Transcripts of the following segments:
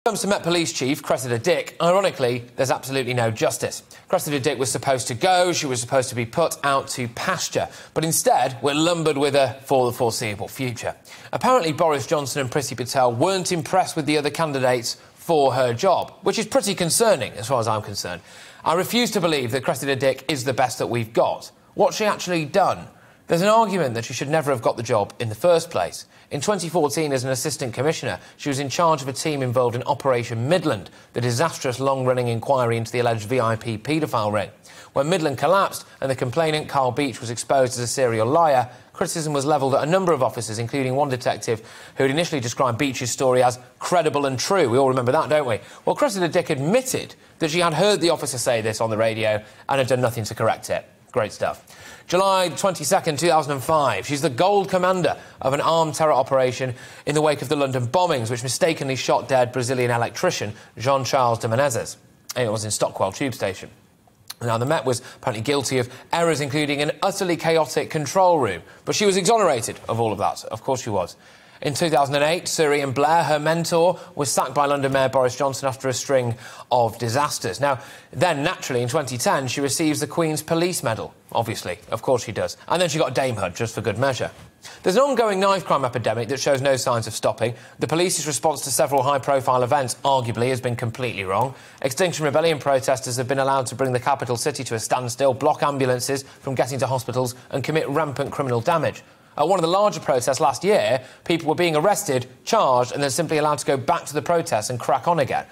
When it comes to Met Police Chief Cressida Dick, ironically, there's absolutely no justice. Cressida Dick was supposed to go, she was supposed to be put out to pasture, but instead we're lumbered with her for the foreseeable future. Apparently Boris Johnson and Priti Patel weren't impressed with the other candidates for her job, which is pretty concerning as far as I'm concerned. I refuse to believe that Cressida Dick is the best that we've got. What's she actually done? There's an argument that she should never have got the job in the first place. In 2014, as an assistant commissioner, she was in charge of a team involved in Operation Midland, the disastrous long-running inquiry into the alleged VIP paedophile ring. When Midland collapsed and the complainant, Carl Beach, was exposed as a serial liar, criticism was levelled at a number of officers, including one detective who had initially described Beach's story as credible and true. We all remember that, don't we? Well, Cressida Dick admitted that she had heard the officer say this on the radio and had done nothing to correct it. Great stuff. July 22nd, 2005. She's the gold commander of an armed terror operation in the wake of the London bombings, which mistakenly shot dead Brazilian electrician Jean-Charles de Menezes. It was in Stockwell tube station. Now, the Met was apparently guilty of errors, including an utterly chaotic control room. But she was exonerated of all of that. Of course she was. In 2008, Sir Ian Blair, her mentor, was sacked by London Mayor Boris Johnson after a string of disasters. Now, then, naturally, in 2010, she receives the Queen's Police Medal. Obviously, of course she does. And then she got damehood, just for good measure. There's an ongoing knife crime epidemic that shows no signs of stopping. The police's response to several high-profile events, arguably, has been completely wrong. Extinction Rebellion protesters have been allowed to bring the capital city to a standstill, block ambulances from getting to hospitals and commit rampant criminal damage. At one of the larger protests last year, people were being arrested, charged, and then simply allowed to go back to the protests and crack on again.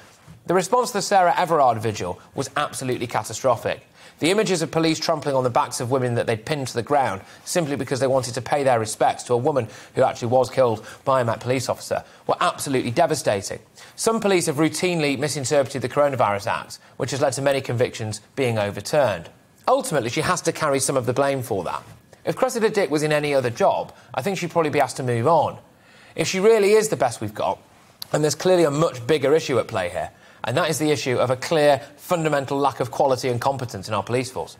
The response to the Sarah Everard vigil was absolutely catastrophic. The images of police trampling on the backs of women that they'd pinned to the ground simply because they wanted to pay their respects to a woman who actually was killed by a Met police officer were absolutely devastating. Some police have routinely misinterpreted the Coronavirus Act, which has led to many convictions being overturned. Ultimately, she has to carry some of the blame for that. If Cressida Dick was in any other job, I think she'd probably be asked to move on. If she really is the best we've got, and there's clearly a much bigger issue at play here, and that is the issue of a clear, fundamental lack of quality and competence in our police force.